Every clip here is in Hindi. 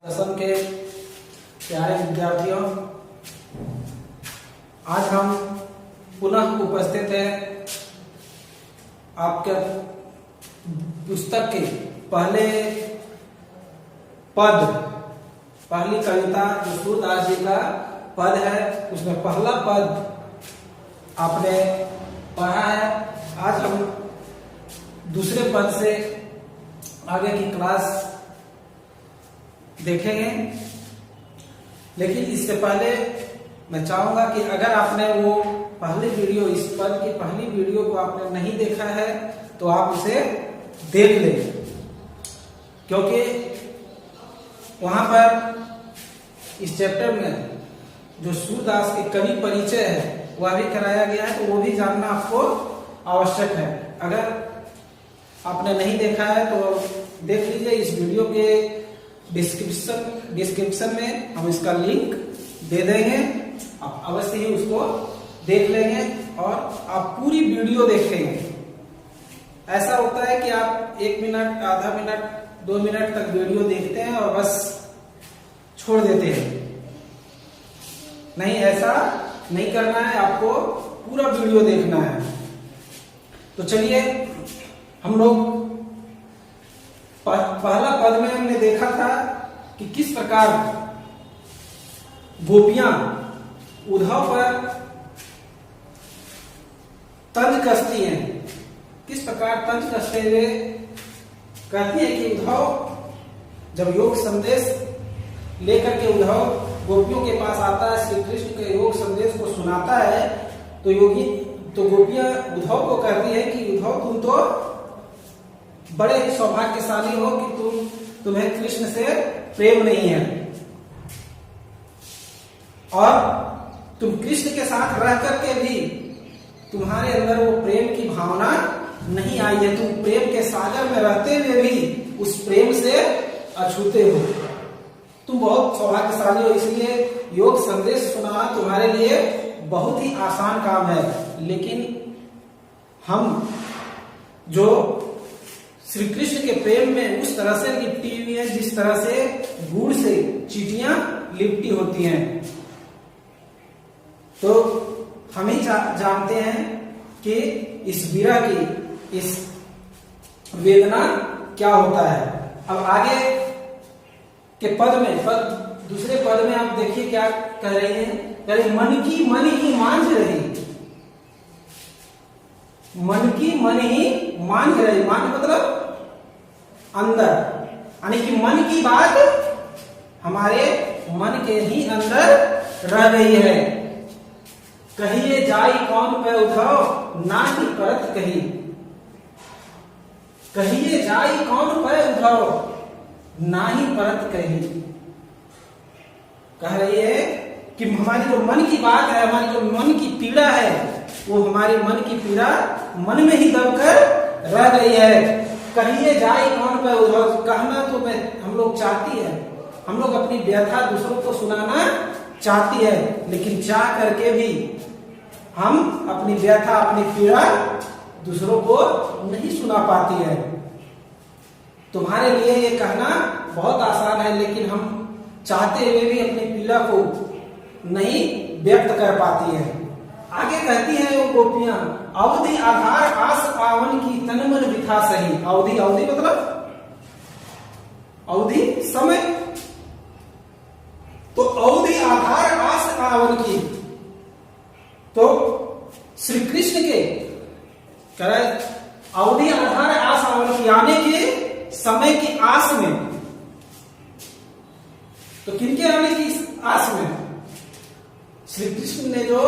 दसम के प्यारे विद्यार्थियों, आज हम पुनः उपस्थित हैं आपके पुस्तक के पहले पद, पहली कविता जो सूरदास जी का पद है, उसमें पहला पद आपने पढ़ा है। आज हम दूसरे पद से आगे की क्लास देखेंगे, लेकिन इससे पहले मैं चाहूंगा कि अगर आपने वो पहली वीडियो, इस पद की पहली वीडियो को आपने नहीं देखा है तो आप उसे देख लें, क्योंकि वहां पर इस चैप्टर में जो सूरदास के कवि परिचय है वह भी कराया गया है, तो वो भी जानना आपको आवश्यक है। अगर आपने नहीं देखा है तो देख लीजिए, इस वीडियो के डिस्क्रिप्शन में हम इसका लिंक दे देंगे, आप अवश्य ही उसको देख लेंगे और आप पूरी वीडियो देखेंगे। ऐसा होता है कि आप 1 मिनट, आधा मिनट, 2 मिनट तक वीडियो देखते हैं और बस छोड़ देते हैं। नहीं, ऐसा नहीं करना है, आपको पूरा वीडियो देखना है। तो चलिए, हम लोग पहला पद में हमने देखा था कि किस प्रकार गोपियां उद्धव पर तंज कसती हैं, किस प्रकार तंज कसते हुए कहती है कि उद्धव जब योग संदेश लेकर के उद्धव गोपियों के पास आता है, श्री कृष्ण के योग संदेश को सुनाता है, तो गोपियां उद्धव को कहती है कि उद्धव, तुम तो बड़े सौभाग्यशाली हो कि तुम्हें कृष्ण से प्रेम नहीं है और तुम कृष्ण के साथ रह करके भी तुम्हारे अंदर वो प्रेम की भावना नहीं आई है, तुम प्रेम के सागर में रहते हुए भी उस प्रेम से अछूते हो। तुम बहुत सौभाग्यशाली हो, इसलिए योग संदेश सुनाना तुम्हारे लिए बहुत ही आसान काम है। लेकिन हम जो श्री कृष्ण के प्रेम में उस तरह से लिपटी हुई है जिस तरह से गुड़ से चींटियां लिपटी होती हैं, तो हम ही जानते हैं कि इस विरह की, इस वेदना क्या होता है। अब आगे के पद में, दूसरे पद में आप देखिए क्या कह रही है, कह रही मन की मांझ रही, मन की मन ही मांझ रही। मांझ मतलब अंदर, यानी कि मन की बात हमारे मन के ही अंदर रह गई है। कहिए जाई कौन पे उद्धव, ना ही परत कही। कहिए जाई कौन पे उद्धव, ना ही परत कही। कह रही है कि हमारी जो मन की बात है, हमारी जो मन की पीड़ा है, वो हमारे मन की पीड़ा मन में ही दबकर रह गई है। कहिए जाए कौन पे उद्धव, कहना तो हम लोग चाहती है, हम लोग अपनी व्यथा दूसरों को सुनाना चाहती है, लेकिन चाह करके भी हम अपनी व्यथा, अपनी पीड़ा दूसरों को नहीं सुना पाती है। तुम्हारे लिए ये कहना बहुत आसान है, लेकिन हम चाहते हुए भी अपनी पीड़ा को नहीं व्यक्त कर पाती है। आगे कहती है वो गोपियां, अवधि आधार आस आवन की तन मन बिथा सही। अवधि, अवधि मतलब अवधि समय, तो अवधि आधार आस आवन की, तो श्री कृष्ण के कह रहे अवधि आधार आस आवन की, आने के समय की आस में। तो किनके आने की आस में? श्री कृष्ण ने जो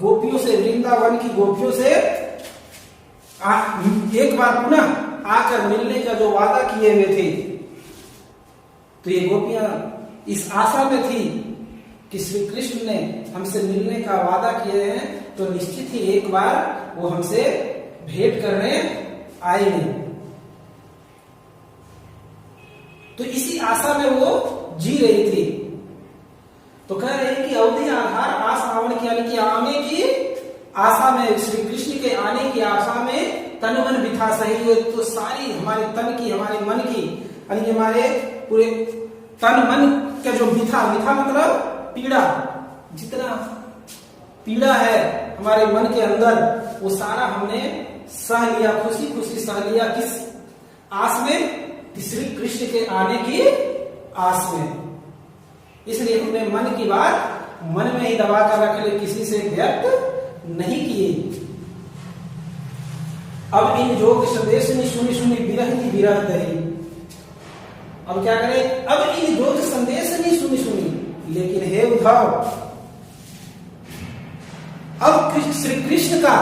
गोपियों से, वृंदावन की गोपियों से एक बार पुनः आकर मिलने का जो वादा किए हुए थे, तो ये गोपियां इस आशा में थी कि श्री कृष्ण ने हमसे मिलने का वादा किए हैं, तो निश्चित ही एक बार वो हमसे भेंट करने आएंगे। तो इसी आशा में वो जी रही थी। तो कह रहे हैं कि अवधि आधार आस आवन की, यानी कि आने की आशा में, श्री कृष्ण के आने की आशा में तन मन बिथा सही। तो सारी हमारे तन की, हमारे मन की, यानी कि हमारे पूरे तन मन का जो मिथा मतलब पीड़ा, जितना पीड़ा है हमारे मन के अंदर वो सारा हमने सह लिया, खुशी खुशी सह लिया। किस आस में? श्री कृष्ण के आने की आस में। इसलिए हमने मन की बात मन में ही दबा कर रख ले, किसी से व्यक्त नहीं किए। अब इन जोग संदेश सुनी सुनी विरह दही। अब क्या करें? अब इन जोग संदेश नहीं सुनी सुनी, लेकिन हे उद्धव, अब श्री कृष्ण का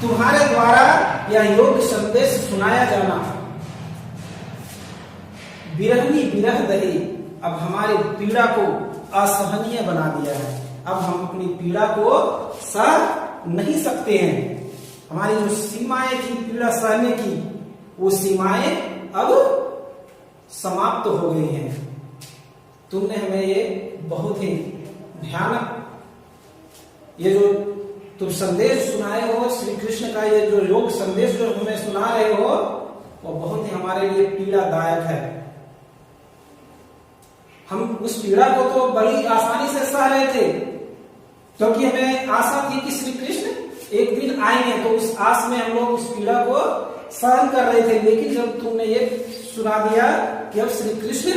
तुम्हारे द्वारा यह योग संदेश सुनाया जाना विरह दही, अब हमारी पीड़ा को असहनीय बना दिया है। अब हम अपनी पीड़ा को सह नहीं सकते हैं। हमारी जो सीमाएं थी पीड़ा सहने की, वो सीमाएं अब समाप्त हो गई हैं। तुमने हमें ये बहुत ही भयानक ये जो तुम संदेश सुनाए हो श्री कृष्ण का, ये जो योग संदेश जो हमें सुना रहे हो, वो बहुत ही हमारे लिए पीड़ादायक है। हम उस पीड़ा को तो बड़ी आसानी से सह रहे थे, क्योंकि हमें आशा थी कि श्री कृष्ण एक दिन आएंगे, तो उस आस में हम लोग उस पीड़ा को सहन कर रहे थे। लेकिन जब तुमने ये सुना दिया कि अब श्री कृष्ण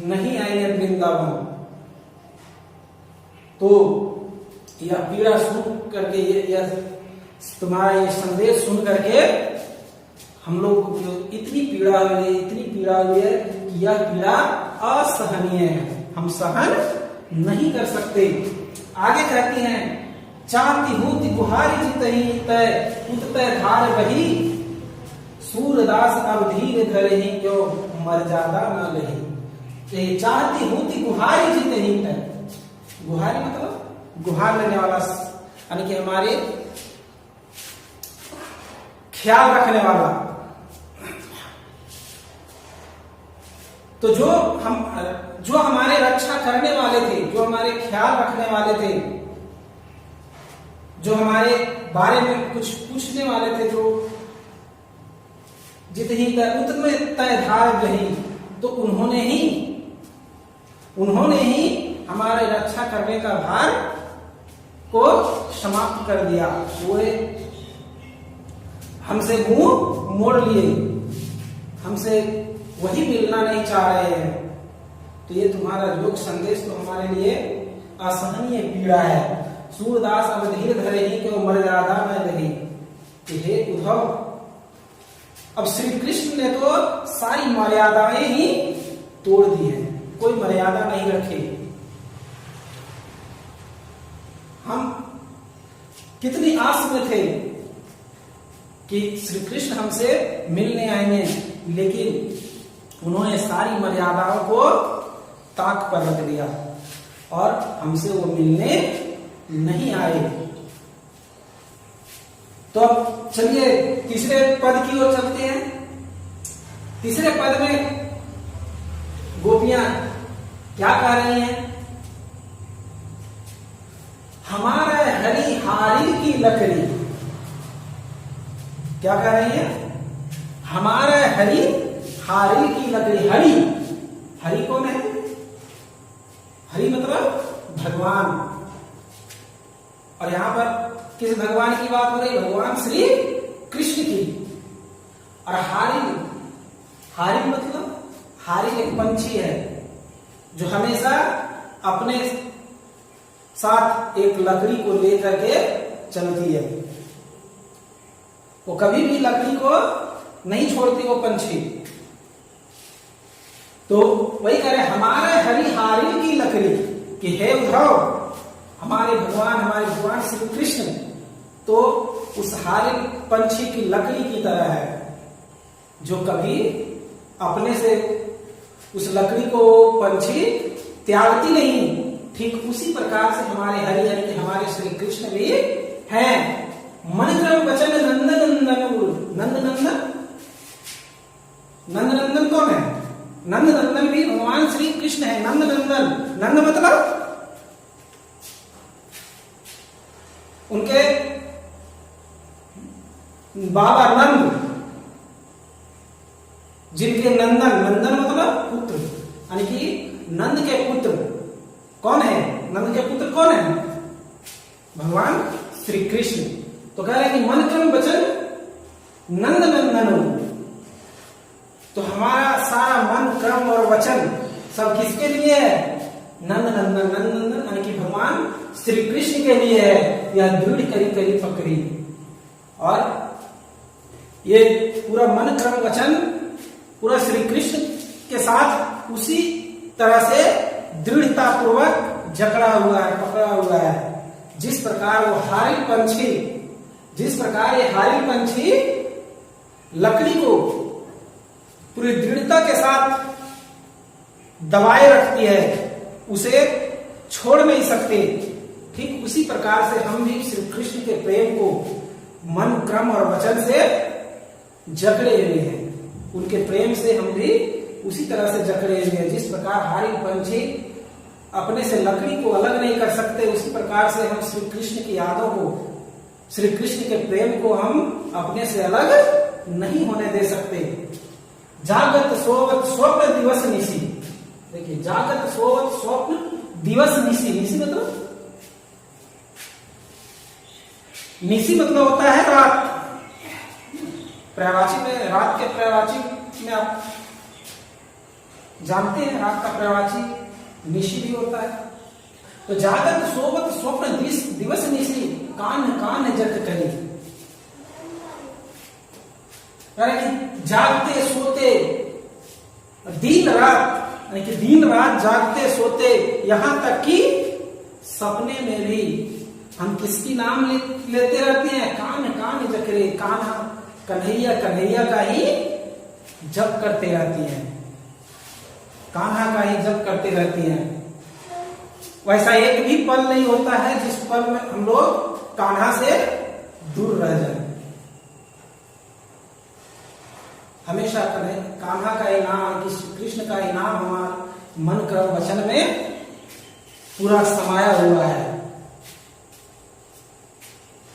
नहीं आएंगे वृंदावन, तो यह पीड़ा सुन करके, यह तुम्हारा ये संदेश सुन करके हम लोग को इतनी पीड़ा हुई है कि यह पीड़ा असहनीय है, हम सहन नहीं कर सकते। आगे कहती हैं, चाहती हूति गुहारी जितहि तय उततय धार बही, सूरदास अब धीर धरहि क्यों मर्यादा न लही। चाहती हूति गुहारी जितहि तय, गुहारी मतलब गुहार लेने वाला, यानी कि हमारे ख्याल रखने वाला। तो जो हमारे रक्षा करने वाले थे, जो हमारे ख्याल रखने वाले थे, जो हमारे बारे में कुछ पूछने वाले थे, जो जितनी उतने तय धार रही, तो उन्होंने ही हमारे रक्षा करने का भार को समाप्त कर दिया। वो हमसे मुंह मोड़ लिए, हमसे वही मिलना नहीं चाह रहे हैं। तो ये तुम्हारा योग संदेश तो हमारे लिए असहनीय पीड़ा है। सूरदास अब धीर धरे ही क्यों मर्यादा न रही। हे उद्धव, अब श्री कृष्ण ने तो सारी मर्यादाएं ही तोड़ दी है, कोई मर्यादा नहीं रखी। हम कितनी आस में थे कि श्री कृष्ण हमसे मिलने आएंगे, लेकिन उन्होंने सारी मर्यादाओं को ताक पर रख दिया और हमसे वो मिलने नहीं आए। तो अब चलिए तीसरे पद की ओर चलते हैं। तीसरे पद में गोपियां क्या कह रही हैं? हमारा हरी हारी की लकड़ी, क्या कह रही है? हमारा हरी हारी की लकड़ी। हरि कौन है? हरि मतलब भगवान। और यहां पर किस भगवान की बात हो रही? भगवान श्री कृष्ण की। और हारी मतलब हारी एक पंछी है जो हमेशा अपने साथ एक लकड़ी को लेकर के चलती है। वो कभी भी लकड़ी को नहीं छोड़ती वो पंछी। तो वही कह रहे हमारे हरी हारी की लकड़ी कि हे उद्धव, हमारे भगवान श्री कृष्ण तो उस हारी पंछी की लकड़ी की तरह है, जो कभी अपने से उस लकड़ी को पंछी त्यागती नहीं। ठीक उसी प्रकार से हमारे हरि के हमारे श्री कृष्ण भी हैं। मन क्रम वचन नंदनंदन कौन है? नंदनंदन भी भगवान श्री कृष्ण है। नंदनंदन, नंद मतलब उनके बाबा नंद, जिनके नंदन, नंदन मतलब पुत्र, यानी कि नंद के पुत्र कौन है? नंद के पुत्र कौन है? भगवान श्री कृष्ण। तो कह रहे हैं कि मन क्रम वचन नंद नंदन। तो हमारा सारा मन क्रम और वचन सब किसके लिए है? नंद नंदन, नंद नंदन यानी कि भगवान श्री कृष्ण के लिए है। यह दृढ़ करी करी पकड़ी। और ये पूरा मन क्रम वचन पूरा श्री कृष्ण के साथ उसी तरह से दृढ़ता पूर्वक जकड़ा हुआ है, पकड़ा हुआ है। जिस प्रकार वो हारिल पंछी, जिस प्रकार ये हारिल पंछी लकड़ी को पूरी दृढ़ता के साथ दबाए रखती है, उसे छोड़ नहीं सकते, ठीक उसी प्रकार से हम भी श्री कृष्ण के प्रेम को मन क्रम और वचन से जकड़े हुए हैं। उनके प्रेम से हम भी उसी तरह से जकड़े हुए हैं। जिस प्रकार हारिल पंछी अपने से लकड़ी को अलग नहीं कर सकते, उसी प्रकार से हम श्री कृष्ण की यादों को, श्री कृष्ण के प्रेम को हम अपने से अलग नहीं होने दे सकते। जागत सोवत स्वप्न दिवस निशी। देखिए, जागत सोवत स्वप्न दिवस निशी। निशी मतलब, निशी मतलब होता है रात। पर्यायवाची में, रात के पर्यायवाची में आप जानते हैं, रात का पर्यायवाची निशी भी होता है। तो जागत सोवत स्वप्न दिवस निशी, कान कान जग करी। कि जागते सोते दिन रात, यानी कि दिन रात जागते सोते, यहां तक कि सपने में भी हम किसकी नाम लेते रहते हैं? कान कान जकरे, कान्हा कन्हैया कन्हैया का ही जप करते रहती हैं, कान्हा का ही जप करते रहती हैं। वैसा एक भी पल नहीं होता है जिस पल में हम लोग कान्हा से दूर रह जाए। हमेशा कान्हा का इनाम, कृष्ण का इनाम हमारे मन क्रम वचन में पूरा समाया हुआ है।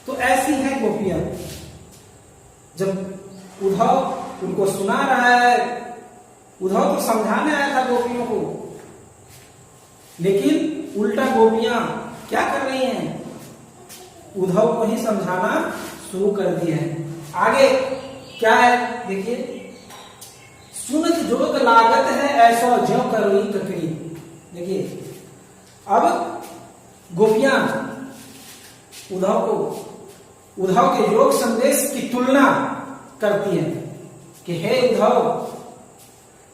तो ऐसी है गोपियां। जब उद्धव उनको सुना रहा है, उद्धव तो समझाने आया था गोपियों को, लेकिन उल्टा गोपियां क्या कर रही हैं? उद्धव को ही समझाना शुरू कर दिए हैं। आगे क्या है देखिए, सुनत जोग लागत है ऐसा ज्यों करोई ककड़ी। देखिए, अब गोपियां उद्धव के योग संदेश की तुलना करती हैं कि हे उद्धव,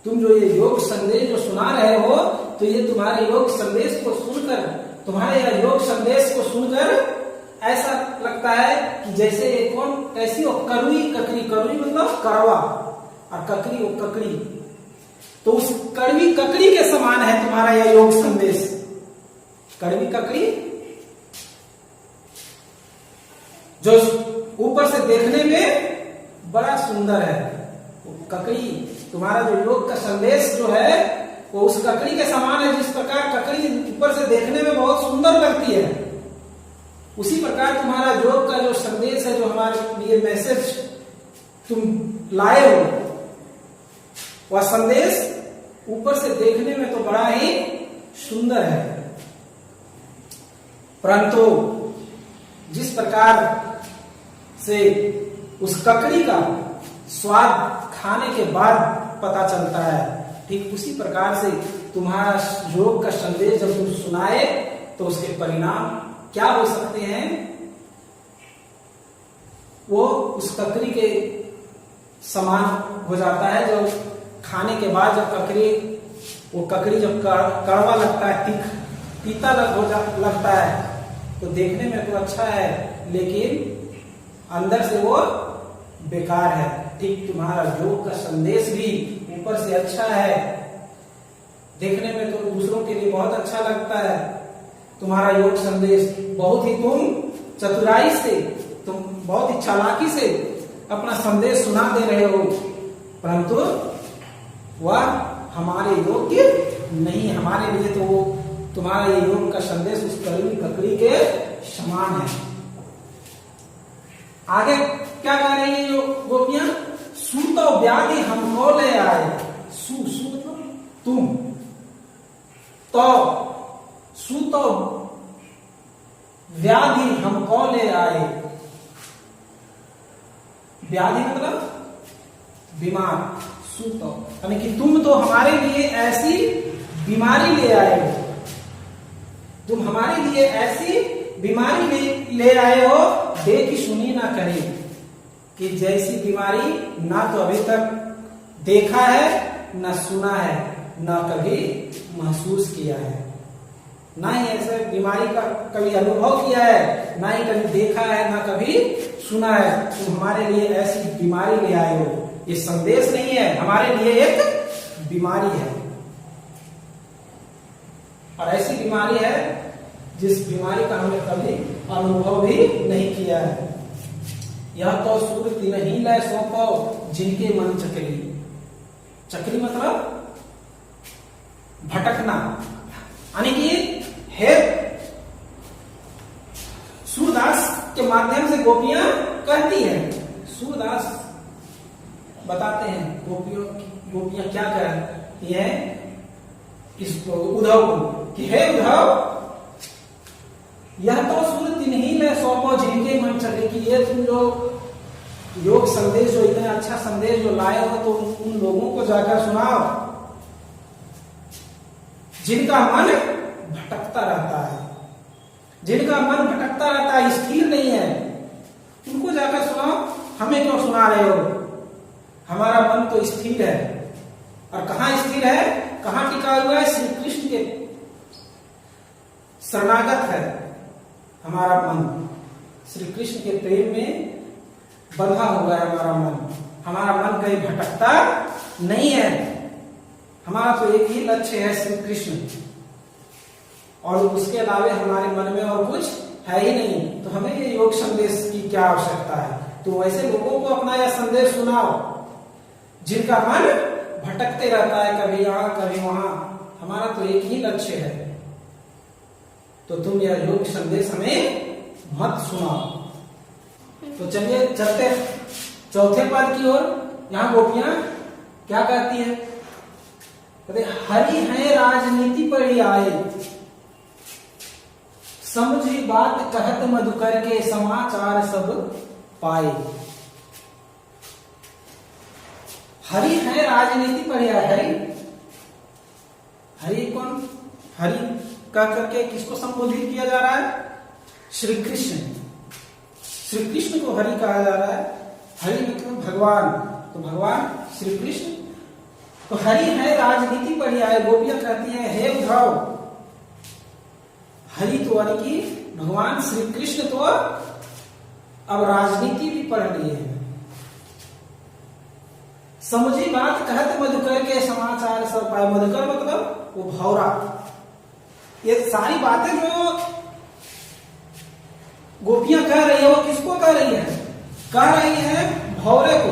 तुम जो ये योग संदेश जो सुना रहे हो, तो ये तुम्हारे योग संदेश को सुनकर, तुम्हारे योग संदेश को सुनकर ऐसा लगता है कि जैसे ये कौन, कैसी हो करुई ककड़ी। करुई मतलब कड़वा, और ककड़ी वो ककड़ी, तो उस कड़वी ककड़ी के समान है तुम्हारा यह योग संदेश। कड़वी ककड़ी जो ऊपर से देखने में बड़ा सुंदर है, ककड़ी तुम्हारा जो योग का संदेश जो है वो उस ककड़ी के समान है। जिस प्रकार ककड़ी ऊपर से देखने में बहुत सुंदर लगती है, उसी प्रकार तुम्हारा योग का जो संदेश है, जो हमारे लिए मैसेज तुम लाए हो, वह संदेश ऊपर से देखने में तो बड़ा ही सुंदर है, परंतु जिस प्रकार से उस ककड़ी का स्वाद खाने के बाद पता चलता है, ठीक उसी प्रकार से तुम्हारा योग का संदेश जब तुम सुनाए तो उसके परिणाम क्या हो सकते हैं? वो उस ककड़ी के समान हो जाता है। जो खाने के बाद जब वो ककड़ी जब कड़वा लगता है, तीता लगता है, तो देखने में तो अच्छा है, लेकिन अंदर से वो बेकार है। ठीक तुम्हारा योग का संदेश भी ऊपर से अच्छा है, देखने में तो दूसरों के लिए बहुत अच्छा लगता है तुम्हारा योग संदेश, बहुत ही तुम चतुराई से, तुम बहुत ही चालाकी से अपना संदेश सुना दे रहे हो, परंतु वह हमारे योग्य नहीं। हमारे लिए तो वो तुम्हारा ये योग का संदेश उस कड़वी ककड़ी के समान है। आगे क्या कह रही है गोपियां? सु तो व्याधि हमको ले आए, सु मतलब तुम, तो सु तो व्याधि हमको ले आए, व्याधि मतलब बीमार, सु तो यानी कि तुम तो हमारे लिए ऐसी बीमारी ले आए हो, तुम हमारे लिए ऐसी बीमारी ले आए हो, देखी सुनी ना करी, कि जैसी बीमारी ना तो अभी तक देखा है, ना सुना है, ना कभी महसूस किया है, ना ही ऐसे बीमारी का कभी अनुभव किया है, ना ही कभी देखा है, ना कभी सुना है। तुम हमारे लिए ऐसी बीमारी ले आए हो। ये संदेश नहीं है, हमारे लिए एक बीमारी है, और ऐसी बीमारी है जिस बीमारी का हमने कभी अनुभव भी नहीं किया है। यह तो सुरति नहीं लय सौंपो जिनके मन चकरी, चकरी मतलब भटकना, यानी कि हे सूरदास के माध्यम से गोपियां कहती हैं, सूरदास बताते हैं गोपियां क्या कह रही है इसको, उद्धव को, कि हे उद्धव, यह तो सुरति नहीं ले सौंपो जिनके मन चले, कि ये तुम जो योग संदेश, जो इतना अच्छा संदेश जो लाए हो, तो उन लोगों को जाकर सुनाओ जिनका मन भटकता रहता है, जिनका मन भटकता रहता है, स्थिर नहीं है, उनको जाकर सुनाओ। हमें क्यों सुना रहे हो? हमारा मन तो स्थिर है, और कहाँ स्थिर है, कहाँ टिका हुआ है? श्री कृष्ण के शरणागत है हमारा मन, श्री कृष्ण के प्रेम में बंधा हुआ है हमारा मन। हमारा मन कहीं भटकता नहीं है, हमारा तो एक ही लक्ष्य है श्री कृष्ण, और उसके अलावे हमारे मन में और कुछ है ही नहीं। तो हमें ये योग संदेश की क्या आवश्यकता है? तो ऐसे लोगों को अपना यह संदेश सुनाओ जिनका मन भटकते रहता है, कभी यहाँ कभी वहां। हमारा तो एक ही लक्ष्य है, तो तुम यह योग संदेश हमें मत सुनाओ। तो चलिए चलते चौथे पद की ओर। यहाँ गोपियां क्या कहती है? कहते हरि है राजनीति पर ही आए, समझी बात कहत मधुकर के समाचार सब पाए। हरि है राजनीति पर ही आए। हरि कौन? हरि कह करके किसको संबोधित किया जा रहा है? श्री कृष्ण। श्री कृष्ण को हरि कहा जा रहा है। हरि मतलब भगवान, तो भगवान श्री कृष्ण। तो हरि है राजनीति पर ही आए। गोपियां कहती हैं हे उद्धव, हरि तो यानी कि भगवान श्री कृष्ण तो अब राजनीति भी पढ़ लिए हैं। समझी बात कहते मधुकर के समाचार सब पाए। मधुकर मतलब वो भौरा। ये सारी बातें जो गोपियां कह रही है वो किसको कह रही है? कह रही है भौरे को।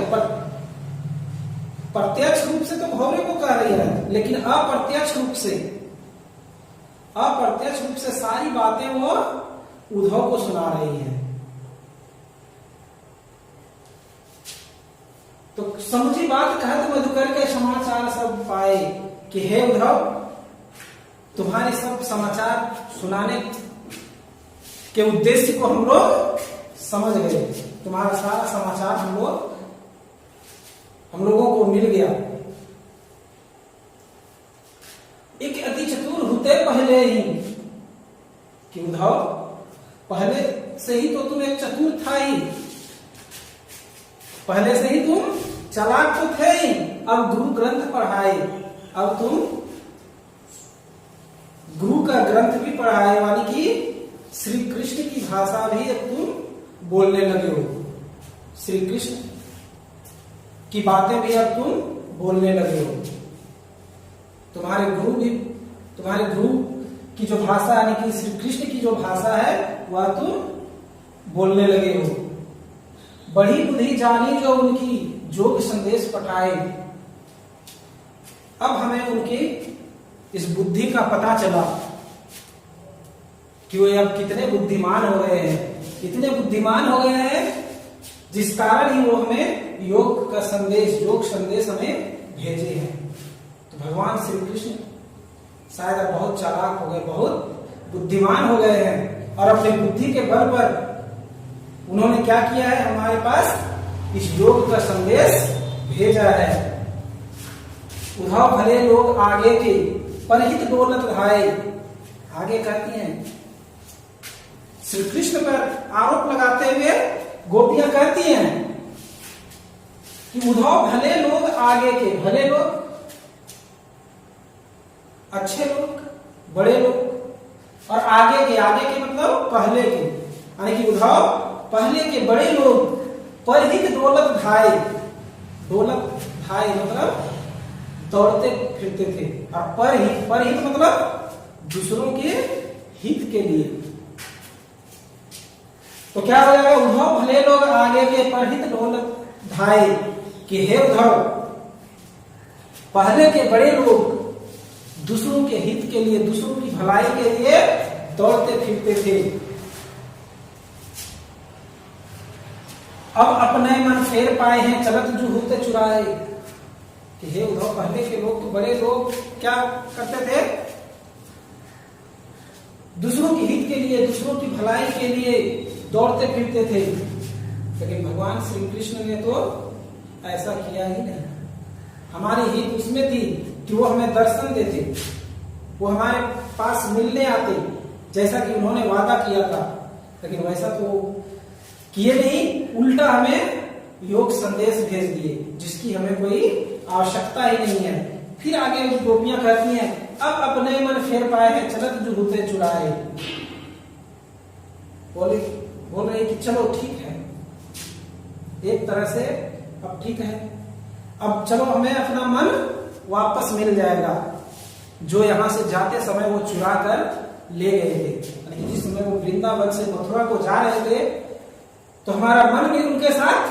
प्रत्यक्ष रूप से तो भौरे को कह रही है, लेकिन अप्रत्यक्ष रूप से सारी बातें वो उद्धव को सुना रही है। तो समझी बात कहते मधुकर के समाचार सब पाए, कि हे उद्धव, तुम्हारे सब समाचार सुनाने के उद्देश्य को हम लोग समझ गए। तुम्हारा सारा समाचार हम लोगों को मिल गया। एक अति चतुर होते पहले ही, कि उद्धव पहले से ही तो तुम एक चतुर था ही, पहले से ही तुम चालाक तो थे ही। अब गुरु ग्रंथ पढ़ाए, अब तुम गुरु का ग्रंथ भी पढ़ाए, यानी कि श्री कृष्ण की भाषा भी अब तुम बोलने लगे हो। श्री कृष्ण की बातें भी अब तुम बोलने लगे हो। तुम्हारे गुरु की जो भाषा यानी कि श्री कृष्ण की जो भाषा है वह तुम बोलने लगे हो। बड़ी बुद्धि जानी जो उनकी जोग संदेश पठाए। अब हमें उनकी इस बुद्धि का पता चला कि वे अब कितने बुद्धिमान हो गए हैं। इतने बुद्धिमान हो गए हैं जिस कारण ही वो हमें योग का संदेश, योग संदेश हमें भेजे हैं। तो भगवान श्री कृष्ण शायद अब बहुत चालाक हो गए, बहुत बुद्धिमान हो गए हैं और अपने बुद्धि के बल पर उन्होंने क्या किया है, हमारे पास इस योग का संदेश भेजा है। उद्धव भले लोग आगे के परहित दौलत धाये, आगे कहती हैं श्री कृष्ण पर आरोप लगाते हुए गोपियां कहती हैं कि उद्धव भले लोग आगे के, भले लोग अच्छे लोग, बड़े लोग, और आगे के मतलब पहले के, यानी कि उद्धव पहले के बड़े लोग परहित दौलत धाये, दौलत धाये मतलब दौड़ते फिरते थे, और परहित मतलब दूसरों के हित के लिए। तो क्या हो जाएगा, उद्धव भले लोग आगे के परहित दौलत धाये, कि हे उद्धव पहले के बड़े लोग दूसरों के हित के लिए, दूसरों की भलाई के लिए दौड़ते फिरते थे। अब अपने मन फेर पाए हैं चलत जो होते चुराए, कि हे उद्धव पहले के लोग, तो बड़े लोग क्या करते थे, दूसरों के हित के लिए, दूसरों की भलाई के लिए दौड़ते फिरते थे। लेकिन भगवान श्री कृष्ण ने तो ऐसा किया ही नहीं। हमारी हित उसमें थी कि वो हमें दर्शन देते, वो हमारे पास मिलने आते, जैसा कि उन्होंने वादा किया था। लेकिन वैसा तो किए नहीं, उल्टा हमें योग संदेश भेज दिए जिसकी हमें कोई आवश्यकता ही नहीं है। फिर आगे गोपियां कहती हैं अब अपने मन फेर पाए हैं चलत जो होते चुराए, बोल रहे कि चलो ठीक है, एक तरह से अब ठीक है, अब चलो हमें अपना मन वापस मिल जाएगा जो यहां से जाते समय वो चुरा कर ले गए थे। जिस समय वो वृंदावन से मथुरा को जा रहे थे तो हमारा मन भी उनके साथ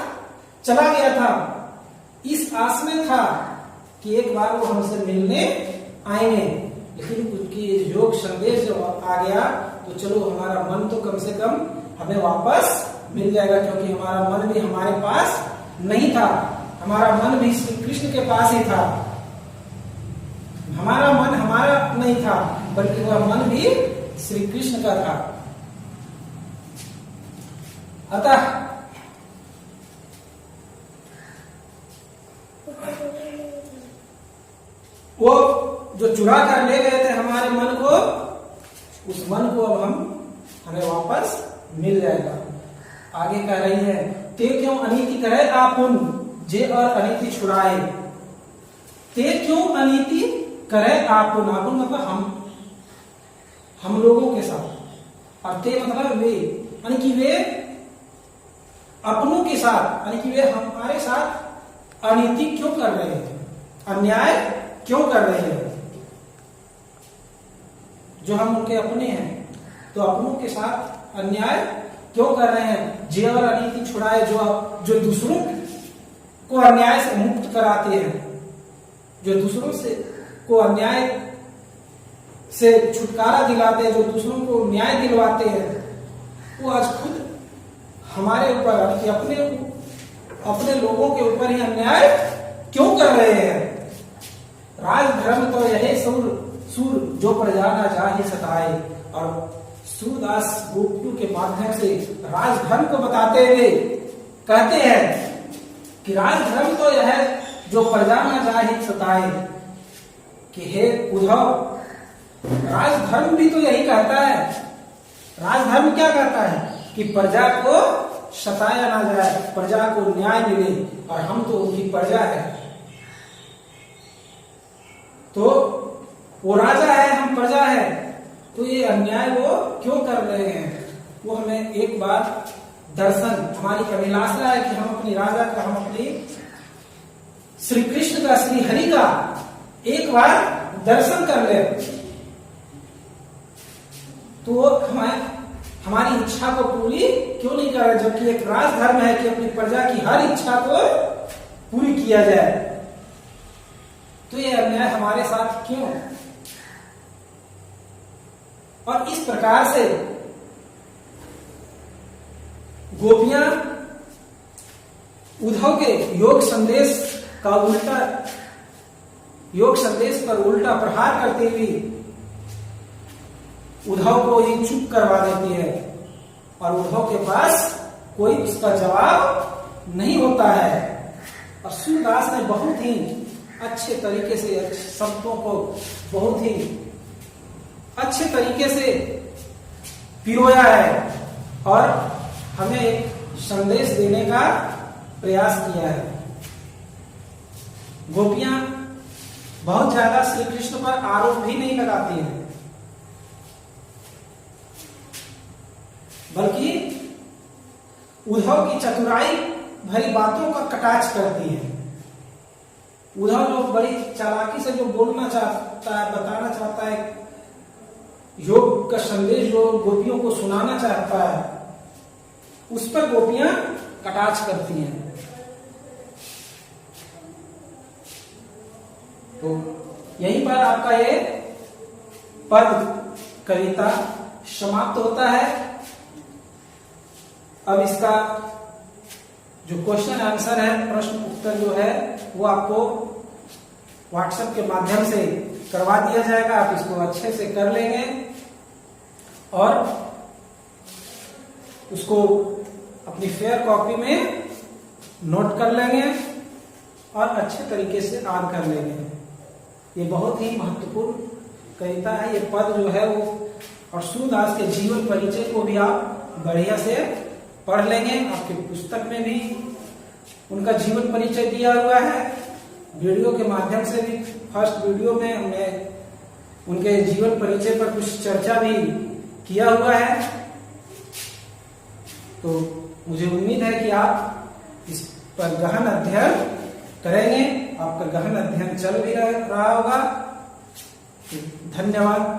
चला गया था, इस आस में था कि एक बार वो हमसे मिलने आएंगे। लेकिन उनकी योग संदेश जब आ गया तो चलो हमारा मन तो कम से कम हमें वापस मिल जाएगा, क्योंकि हमारा मन भी हमारे पास नहीं था, हमारा मन भी श्री कृष्ण के पास ही था। हमारा मन हमारा नहीं था, बल्कि वह मन भी श्री कृष्ण का था। अतः वो जो चुरा कर ले गए थे हमारे मन को, उस मन को अब हमें वापस मिल जाएगा। आगे कह रही है ते क्यों अनीति करे आपुन जे और अनीति छुड़ाए, ते क्यों अनीति करे आपुन, आपुन मतलब हम लोगों के साथ, और ते मतलब वे, यानी कि वे अपनों के साथ, यानी कि वे हमारे साथ अनीति क्यों कर रहे हैं, अन्याय क्यों कर रहे हैं। जो हम उनके अपने हैं तो अपनों के साथ अन्याय क्यों कर रहे हैं। जे और अनीति छुड़ाए, जो दूसरों को अन्याय से मुक्त कराते हैं, जो दूसरों से को अन्याय से छुटकारा दिलाते हैं, जो दूसरों को न्याय दिलवाते हैं, वो आज खुद हमारे ऊपर, अपने लोगों के ऊपर ही अन्याय क्यों कर रहे हैं। राजधर्म तो यही सूर जो प्रजा ना जा ही सताए, और सूरदास गोपियों के माध्यम से राजधर्म को बताते हुए कहते हैं कि राजधर्म तो यह है जो प्रजा ना जा ही सताए, कि हे उद्धव राजधर्म भी तो यही कहता है। राजधर्म क्या कहता है कि प्रजा को सताया ना जाए, प्रजा को न्याय मिले, और हम तो उनकी प्रजा है। तो वो राजा है, हम प्रजा है, तो ये अन्याय वो क्यों कर रहे हैं। वो हमें एक बार दर्शन, हमारी अभिलाषा है कि हम अपनी राजा का, हम अपनी श्री कृष्ण का, श्री हरि का एक बार दर्शन कर ले, तो हमारी इच्छा को पूरी क्यों नहीं कर रहे, जबकि एक राजधर्म है कि अपनी प्रजा की हर इच्छा को पूरी किया जाए। तो ये अन्याय हमारे साथ क्यों। और इस प्रकार से गोपियां उद्धव के योग संदेश पर उल्टा प्रहार करते हुए उद्धव को ही चुप करवा देती है और उद्धव के पास कोई उसका जवाब नहीं होता है। और सूरदास ने बहुत ही अच्छे तरीके से शब्दों को बहुत ही अच्छे तरीके से पिरोया है और हमें एक संदेश देने का प्रयास किया है। गोपियां बहुत ज्यादा श्री कृष्ण पर आरोप भी नहीं लगाती हैं, बल्कि उद्धव की चतुराई भरी बातों का कटाक्ष करती है। उद्धव जो बड़ी चालाकी से जो बोलना चाहता है, बताना चाहता है, योग का संदेश जो गोपियों को सुनाना चाहता है, उस पर गोपियां कटाक्ष करती हैं। तो यहीं पर आपका ये पद कविता समाप्त होता है। अब इसका जो क्वेश्चन आंसर है, प्रश्न उत्तर जो है वो आपको व्हाट्सएप के माध्यम से करवा दिया जाएगा। आप इसको अच्छे से कर लेंगे और उसको अपनी फेयर कॉपी में नोट कर लेंगे और अच्छे तरीके से याद कर लेंगे। ये बहुत ही महत्वपूर्ण कविता है। ये पद जो है वो और सूरदास के जीवन परिचय को भी आप बढ़िया से पढ़ लेंगे। आपके पुस्तक में भी उनका जीवन परिचय दिया हुआ है। वीडियो के माध्यम से भी फर्स्ट वीडियो में हमने उनके जीवन परिचय पर कुछ चर्चा भी किया हुआ है। तो मुझे उम्मीद है कि आप इस पर गहन अध्ययन करेंगे। आपका गहन अध्ययन चल भी रहा होगा। धन्यवाद।